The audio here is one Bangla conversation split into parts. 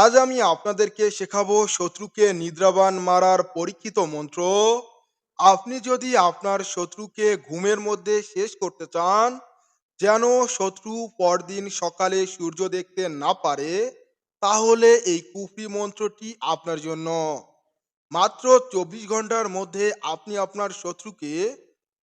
আজ আমি আপনাদেরকে শেখাবো শত্রুকে নিদ্রাবান মারার পরীক্ষিত মন্ত্র। আপনি যদি আপনার শত্রুকে ঘুমের মধ্যে শেষ করতে চান, যেন শত্রু পরদিন সকালে সূর্য দেখতে না পারে, তাহলে এই কুফরি মন্ত্রটি আপনার জন্য। মাত্র 24 ঘন্টার মধ্যে আপনি আপনার শত্রুকে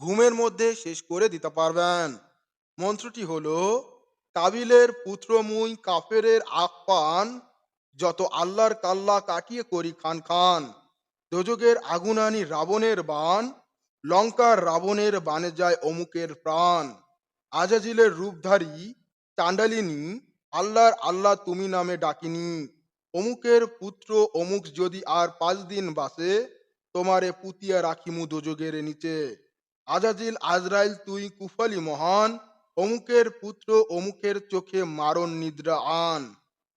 ঘুমের মধ্যে শেষ করে দিতে পারবেন। মন্ত্রটি হলো: কাবিলের পুত্র মুই কাফেরের আকপান, যত আল্লাহর কাল্লা কাটিয়ে করি খান খান। দোজগের আগুন আনি রাবণের বান, লঙ্কার রাবণের বানে যায় অমুকের প্রাণ। আজাজিলের রূপধারী চান্ডালিনী, আল্লাহর আল্লাহ তুমি নামে ডাকিনি। অমুকের পুত্র অমুক যদি আর 5 দিন বাসে, তোমারে পুতিয়া রাখিমু দোজগের নিচে। আজাজিল আজরাইল তুই কুফালি মহান, অমুকের পুত্র অমুকের চোখে মারণ নিদ্রা আন।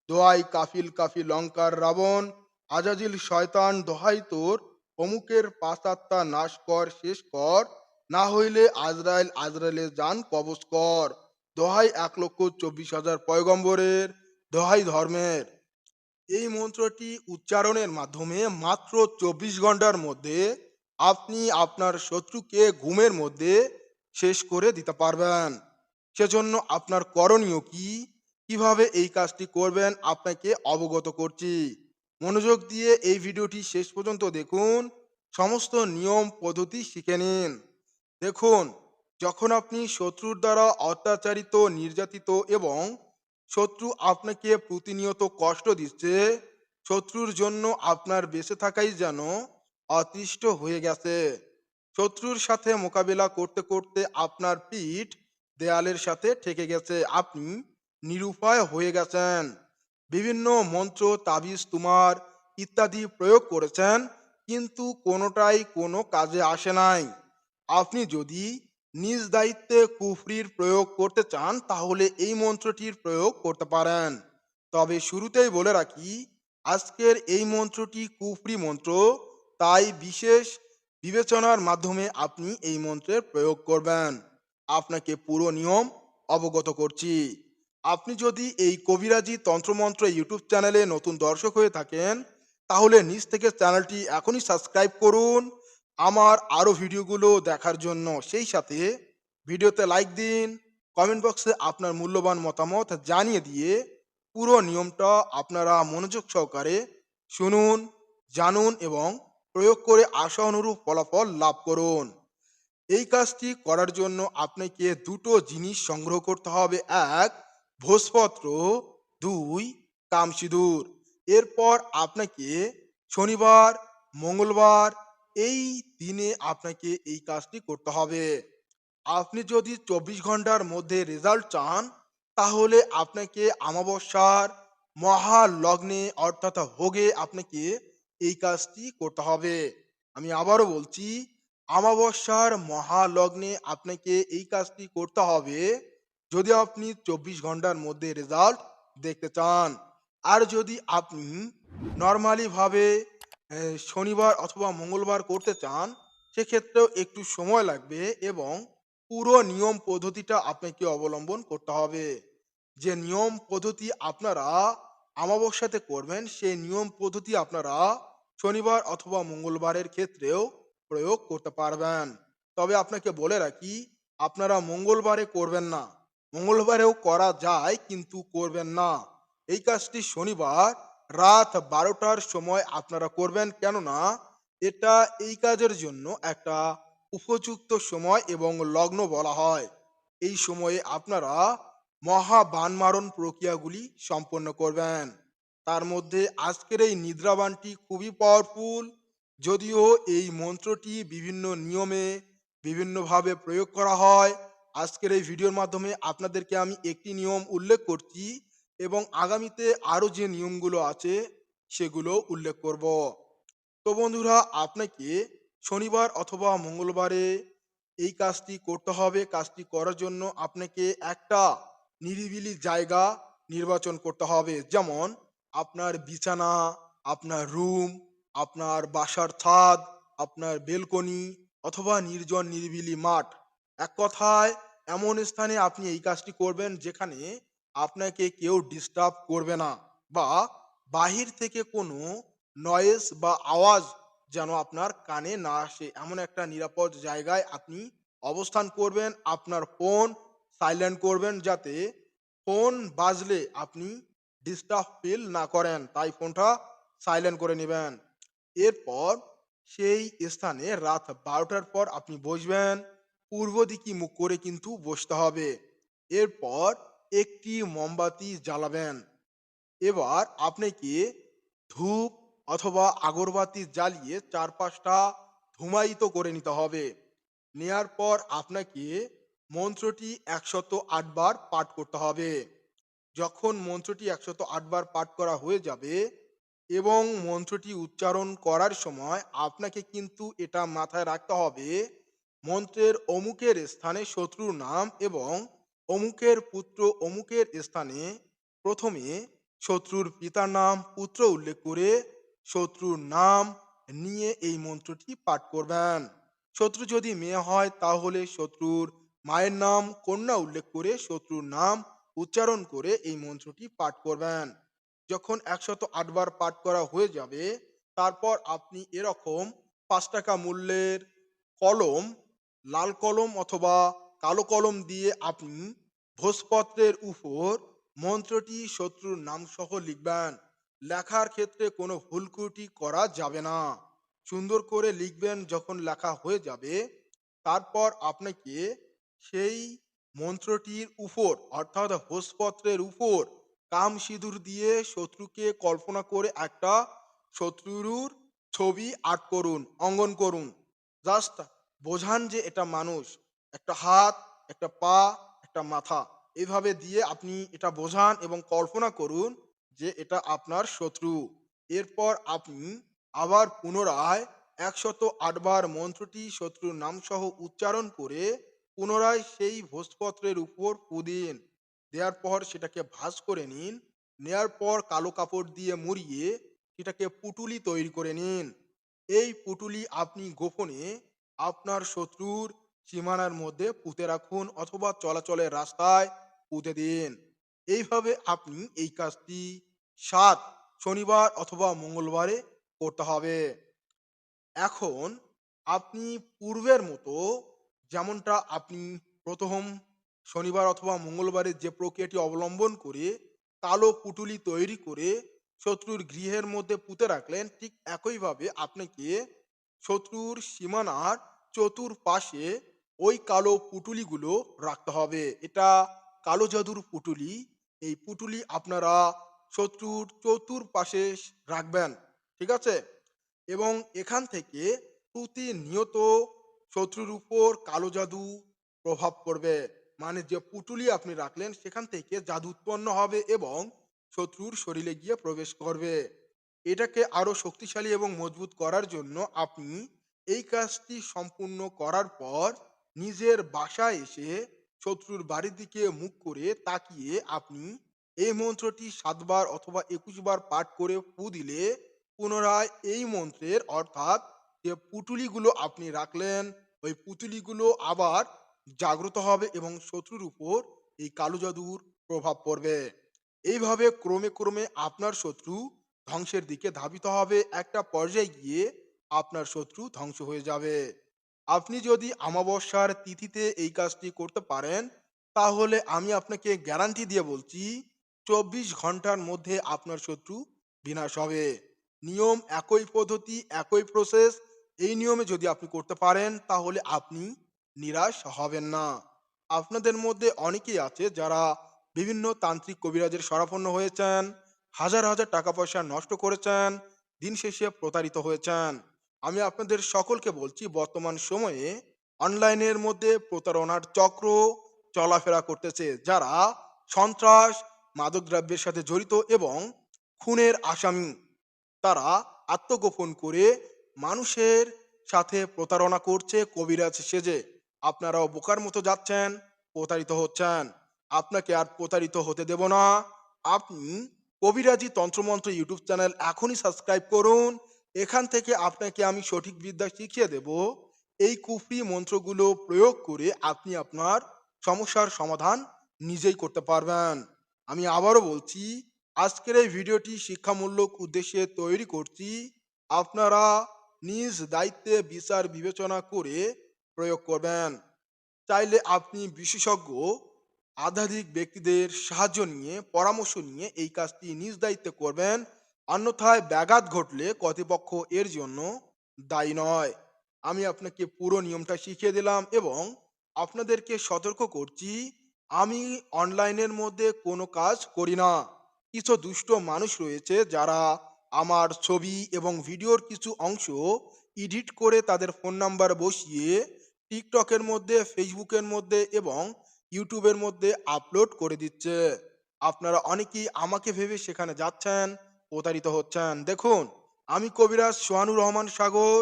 দোহাই কাফিল কাফি লঙ্কার রাবণ, আজাজিল শয়তান দোহাই তোর, অমুকের পাঁচাত্মা নাশ কর শেষ কর, না হইলে আজরাইল আজরাইলে যান কবজ কর। দোহাই 1,24,000 পয়গম্বরের, দোহাই ধর্মের। এই মন্ত্রটি উচ্চারণের মাধ্যমে মাত্র 24 ঘন্টার মধ্যে আপনি আপনার শত্রুকে ঘুমের মধ্যে শেষ করে দিতে পারবেন। সেজন্য আপনার করণীয় কি, কিভাবে এই কাজটি করবেন আপনাকে অবগত করছি। মনোযোগ দিয়ে এই ভিডিওটি শেষ পর্যন্ত দেখুন, সমস্ত নিয়ম পদ্ধতি শিখে নিন। দেখুন, যখন আপনি শত্রুর দ্বারা অত্যাচারিত, নির্যাতিত এবং শত্রু আপনাকে প্রতিনিয়ত কষ্ট দিচ্ছে, শত্রুর জন্য আপনার বেঁচে থাকাই যেন অতিষ্ঠ হয়ে গেছে। শত্রুর সাথে মোকাবিলা করতে করতে আপনার পিঠ দেয়ালের সাথে ঠেকে গেছে, আপনি নিরুপায় হয়ে গেছেন। বিভিন্ন মন্ত্র, তাবিজ, তুমার ইত্যাদি প্রয়োগ করেছেন, কিন্তু কোনোটাই কোনো কাজে আসে নাই। আপনি যদি নিজ দায়িত্বে কুফরির প্রয়োগ করতে চান, তাহলে এই মন্ত্রটির প্রয়োগ করতে পারেন। তবে শুরুতেই বলে রাখি, আজকের এই মন্ত্রটি কুফরি মন্ত্র, তাই বিশেষ বিবেচনার মাধ্যমে আপনি এই মন্ত্রের প্রয়োগ করবেন। আপনাকে পুরো নিয়ম অবগত করছি। আপনি যদি এই কবিরাজি তন্ত্রমন্ত্র ইউটিউব চ্যানেলে নতুন দর্শক হয়ে থাকেন, তাহলে নিজ থেকে চ্যানেলটি এখনই সাবস্ক্রাইব করুন আমার আরও ভিডিওগুলো দেখার জন্য। সেই সাথে ভিডিওতে লাইক দিন, কমেন্ট বক্সে আপনার মূল্যবান মতামত জানিয়ে দিয়ে পুরো নিয়মটা আপনারা মনোযোগ সহকারে শুনুন, জানুন এবং প্রয়োগ করে আশা অনুরূপ ফলাফল লাভ করুন। এই কাজটি করার জন্য আপনাকে দুটো জিনিস সংগ্রহ করতে হবে: এক, ভোজপত্র; দুই, কামসিঁদুর। এরপর আপনাকে শনিবার, মঙ্গলবার এই দিনে আপনাকে এই কাজটি করতে হবে। আপনি যদি 24 ঘন্টার মধ্যে রেজাল্ট চান, তাহলে আপনাকে আমাবস্যার মহালগ্নে অর্থাৎ ভোগে আপনাকে এই কাজটি করতে হবে। আমি আবারও বলছি, আমাবস্যার মহালগ্নে আপনাকে এই কাজটি করতে হবে, যদি আপনি 24 ঘন্টার মধ্যে রেজাল্ট দেখতে চান। আর যদি আপনি নর্মালি ভাবে শনিবার অথবা মঙ্গলবার করতে চান, সেক্ষেত্রেও একটু সময় লাগবে এবং পুরো নিয়ম পদ্ধতিটা আপনাকে অবলম্বন করতে হবে। যে নিয়ম পদ্ধতি আপনারা আমাবস্যাতে করবেন, সেই নিয়ম পদ্ধতি আপনারা শনিবার অথবা মঙ্গলবারের ক্ষেত্রেও প্রয়োগ করতে পারবেন। তবে আপনাকে বলে রাখি, আপনারা মঙ্গলবারে করবেন না। মঙ্গলবারেও করা যায়, কিন্তু করবেন না। এই কাজটি শনিবার রাত 12টার সময় আপনারা করবেন, কেননা এটা এই কাজের জন্য একটা উপযুক্ত সময় এবং লগ্ন বলা হয়। এই সময়ে আপনারা মহা বানমারণ প্রক্রিয়াগুলি সম্পন্ন করবেন। তার মধ্যে আজকের এই নিদ্রাবানটি খুবই পাওয়ারফুল। যদিও এই মন্ত্রটি বিভিন্ন নিয়মে বিভিন্নভাবে প্রয়োগ করা হয়, আজকের এই ভিডিওর মাধ্যমে আপনাদেরকে আমি একটি নিয়ম উল্লেখ করছি এবং আগামীতে আরও যে নিয়মগুলো আছে সেগুলো উল্লেখ করব। তো বন্ধুরা, আপনাকে শনিবার অথবা মঙ্গলবারে এই কাজটি করতে হবে। কাজটি করার জন্য আপনাকে একটা নিরিবিলি জায়গা নির্বাচন করতে হবে, যেমন আপনার বিছানা, আপনার রুম, আপনার বাসার ছাদ, আপনার বেলকনি অথবা নির্জন নিরিবিলি মাঠ। এক কথায় এমন স্থানে আপনি এই কাজটি করবেন যেখানে আপনাকে কেউ ডিস্টার্ব করবে না বা বাহির থেকে কোনো নয়েজ বা আওয়াজ যেন আপনার কানে না আসে এমন একটা নিরাপদ জায়গায় আপনি অবস্থান করবেন। আপনার ফোন সাইলেন্ট করবেন যাতে ফোন বাজলে আপনি ডিস্টার্ব ফিল না করেন। তাই ফোনটা সাইলেন্ট করে নিবেন। এরপর সেই স্থানে রাত ১২টার পর আপনি বসবেন। পূর্ব দিকে মুখ করে কিন্তু বসতে হবে। এরপর একটি মোমবাতি জ্বালাবেন। এবার আপনাকে ধূপ অথবা আগরবাতি জ্বালিয়ে চারপাশটা ধূমায়িত করে নিতে হবে। নেয়ার পর আপনাকে মন্ত্রটি ১০৮ বার পাঠ করতে হবে। যখন মন্ত্রটি ১০৮ বার পাঠ করা হয়ে যাবে এবং মন্ত্রটি উচ্চারণ করার সময় আপনাকে কিন্তু এটা মাথায় রাখতে হবে, মন্ত্রের অমুকের স্থানে শত্রুর নাম এবং অমুকের পুত্র অমুকের স্থানে প্রথমে শত্রুর পিতার নাম, পুত্র উল্লেখ করে শত্রুর নাম নিয়ে এই মন্ত্রটি পাঠ করবেন। শত্রু যদি মেয়ে হয় তাহলে শত্রুর মায়ের নাম, কন্যা উল্লেখ করে শত্রুর নাম উচ্চারণ করে এই মন্ত্রটি পাঠ করবেন। যখন ১০৮ বার পাঠ করা হয়ে যাবে, তারপর আপনি এরকম ৳৫ মূল্যের কলম, লাল কলম অথবা কালো কলম দিয়ে আপনি ভোজপত্রের উপর মন্ত্রটি শত্রুর নাম সহ লিখবেন। লেখার ক্ষেত্রে কোনো ভুল ত্রুটি করা যাবে না। সুন্দর করে লিখবেন। যখন লেখা হয়ে যাবে, তারপর আপনাকে সেই মন্ত্রটির উপর অর্থাৎ ভোজপত্রের উপর কাম সিঁদুর দিয়ে শত্রুকে কল্পনা করে একটা শত্রুর ছবি আর্ট করুন, অঙ্কন করুন। জাস্ট বোঝান যে এটা মানুষ। একটা হাত, একটা পা, একটা মাথা। এভাবে দিয়ে আপনি এটা বোঝান এবং কল্পনা করুন যে এটা আপনার শত্রু। এরপর আপনি আবার পুনরায় ১০৮ বার মন্ত্রটি শত্রুর নামসহ উচ্চারণ করে পুনরায় সেই ভোজপত্রের উপর ফু দিন। দেওয়ার পর সেটাকে ভাঁজ করে নিন। নেয়ার পর কালো কাপড় দিয়ে মুড়িয়ে সেটাকে পুঁটুলি তৈরি করে নিন। এই পুঁটুলি আপনি গোপনে আপনার শত্রুর সীমানার মধ্যে পুঁতে রাখুন অথবা চলাচলের রাস্তায় পুঁতে দিন। এইভাবে আপনি এই কাজটি ৭ শনিবার অথবা মঙ্গলবারে করতে হবে। এখন আপনি পূর্বের মতো যেমনটা আপনি ১ম শনিবার অথবা মঙ্গলবারে যে প্রক্রিয়াটি অবলম্বন করে কালো পুঁটুলি তৈরি করে শত্রুর গৃহের মধ্যে পুঁতে রাখলেন, ঠিক একইভাবে আপনাকে শত্রুর সীমানার চতুর্পাশে ওই কালো পুঁটুলিগুলো রাখতে হবে। এটা কালো জাদুর পুঁটুলি। এই পুঁটুলি আপনারা শত্রুর চতুর্পাশে রাখবেন। ঠিক আছে? এবং এখান থেকে প্রতিনিয়ত শত্রুর উপর কালো জাদু প্রভাব পড়বে। মানে যে পুঁটুলি আপনি রাখলেন সেখান থেকে জাদু উৎপন্ন হবে এবং শত্রুর শরীরে গিয়ে প্রবেশ করবে। এটাকে আরো শক্তিশালী এবং মজবুত করার জন্য আপনি এই কাজটি সম্পূর্ণ করার পর নিজের বাসায় এসে শত্রুর বাড়ির দিকে মুখ করে তাকিয়ে আপনি এই মন্ত্রটি ৭ বার অথবা ২১ বার পাঠ করে ফু দিলে পুনরায় এই মন্ত্রের অর্থাৎ যে পুঁটুলিগুলো আপনি রাখলেন, ওই পুঁটুলিগুলো আবার জাগ্রত হবে এবং শত্রুর উপর এই কালো জাদুর প্রভাব পড়বে। এইভাবে ক্রমে, ক্রমে আপনার শত্রু ধ্বংসের দিকে ধাবিত হবে। একটা পর্যায়ে গিয়ে আপনার শত্রু ধ্বংস হয়ে যাবে। আপনি যদি আমাবস্যার তিথিতে এই কাজটি করতে পারেন, তাহলে আমি আপনাকে গ্যারান্টি দিয়ে বলছি ২৪ ঘন্টার মধ্যে আপনার শত্রু বিনাশ হবে। নিয়ম একই, পদ্ধতি একই প্রসেস। এই নিয়মে যদি আপনি করতে পারেন তাহলে আপনি নিরাশ হবেন না। আপনাদের মধ্যে অনেকেই আছে যারা বিভিন্ন তান্ত্রিক কবিরাজের শরণাপন্ন হয়েছেন, হাজার, হাজার টাকা পয়সা নষ্ট করেছেন, দিন শেষে প্রতারিত হয়েছেন। আমি আপনাদের সকলকে বলছি বর্তমান সময়ে অনলাইনের মধ্যে প্রতারণার চক্র চলাফেরা করতেছে। যারা সন্ত্রাস, মাদকদ্রব্যের সাথে জড়িত এবং খুনের আসামি। তারা আত্মগোপন করে মানুষের সাথে প্রতারণা করছে কবিরাজ সেজে। আপনারাও বোকার মতো যাচ্ছেন, প্রতারিত হচ্ছেন। আপনাকে আর প্রতারিত হতে দেব না। আপনি কবিরাজি তন্ত্রমন্ত্র ইউটিউব চ্যানেল এখনই সাবস্ক্রাইব করুন। এখান থেকে আপনাকে আমি সঠিক বিদ্যা শিখিয়ে দেব। এই কুফরি মন্ত্রগুলো প্রয়োগ করে আপনি আপনার সমস্যার সমাধান নিজেই করতে পারবেন। আমি আবারও বলছি, আজকের এই ভিডিওটি শিক্ষামূলক উদ্দেশ্যে তৈরি করছি। আপনারা নিজ দায়িত্বে বিচার বিবেচনা করে প্রয়োগ করবেন। চাইলে আপনি বিশেষজ্ঞ আধ্যাত্মিক ব্যক্তিদের সাহায্য নিয়ে পরামর্শ নিয়ে এই কাজটি নিজ দায়িত্বে করবেন। অন্যথায় ব্যাঘাত ঘটলে কর্তৃপক্ষ এর জন্য দায়ী নয়। আমি আপনাকে পুরো নিয়মটা শিখিয়ে দিলাম এবং আপনাদেরকে সতর্ক করছি, আমি অনলাইনের মধ্যে কোনো কাজ করি না। কিছু দুষ্ট মানুষ রয়েছে যারা আমার ছবি এবং ভিডিওর কিছু অংশ এডিট করে তাদের ফোন নাম্বার বসিয়ে টিকটকের মধ্যে, ফেসবুকের মধ্যে এবং ইউটিউবের মধ্যে আপলোড করে দিচ্ছে। আপনারা অনেকেই আমাকে ভেবে সেখানে যাচ্ছেন, প্রতারিত হচ্ছেন। দেখুন, আমি কবিরাজ সোহানুর রহমান সাগর,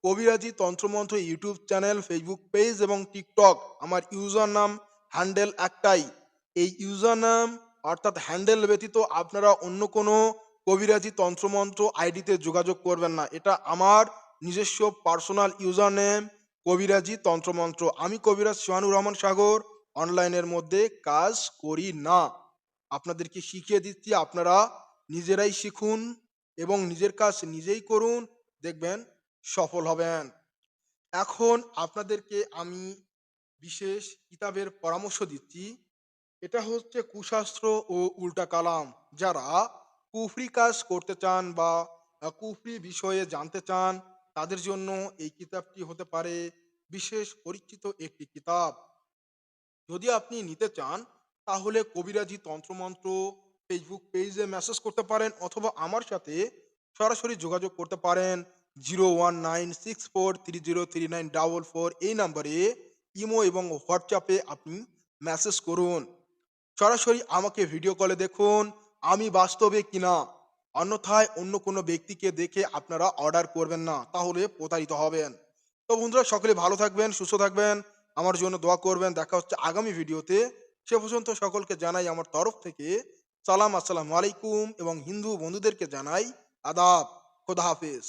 কবিরাজি তন্ত্রমন্ত্র ইউটিউব চ্যানেল, ফেসবুক পেজ এবং টিকটক। আমার ইউজার নাম, হ্যান্ডেল একটাই। এই ইউজার নাম অর্থাৎ হ্যান্ডেল ব্যতীত আপনারা অন্য কোনো কবিরাজি তন্ত্রমন্ত্র আইডিতে যোগাযোগ করবেন না। এটা আমার নিজস্ব পার্সোনাল ইউজার নেম, কবিরাজি তন্ত্রমন্ত্র। আমি কবিরাজ সোহানুর রহমান সাগর অনলাইনের মধ্যে কাজ করি না। আপনাদেরকে শিখিয়ে দিচ্ছি, আপনারা নিজেরাই শিখুন এবং নিজের কাজ নিজেই করুন, দেখবেন সফল হবেন। এখন আপনাদেরকে আমি বিশেষ কিতাবের পরামর্শ দিচ্ছি। এটা হচ্ছে কুশাস্ত্র ও উল্টা কালাম। যারা কুফরি কাজ করতে চান বা কুফরি বিষয়ে জানতে চান, তাদের জন্য এই কিতাবটি হতে পারে বিশেষ পরীক্ষিত একটি কিতাব। যদি আপনি নিতে চান তাহলে কবিরাজি তন্ত্রমন্ত্র ফেসবুক পেজে মেসেজ করতে পারেন অথবা আমার সাথে সরাসরি যোগাযোগ করতে পারেন 01964303944 এই নাম্বারে ইমো এবং হোয়াটসঅ্যাপে আপনি মেসেজ করুন। সরাসরি আমাকে ভিডিও কলে দেখুন আমি বাস্তবে কিনা। অন্যথায় অন্য কোনো ব্যক্তিকে দেখে আপনারা অর্ডার করবেন না, তাহলে প্রতারিত হবেন। তো বন্ধুরা, সকলে ভালো থাকবেন, সুস্থ থাকবেন, আমার জন্য দোয়া করবেন। দেখা হচ্ছে আগামী ভিডিওতে। সে পর্যন্ত সকলকে জানাই আমার তরফ থেকে সালাম, আসসালামু আলাইকুম এবং হিন্দু বন্ধুদেরকে জানাই আদাব। খোদা হাফেজ।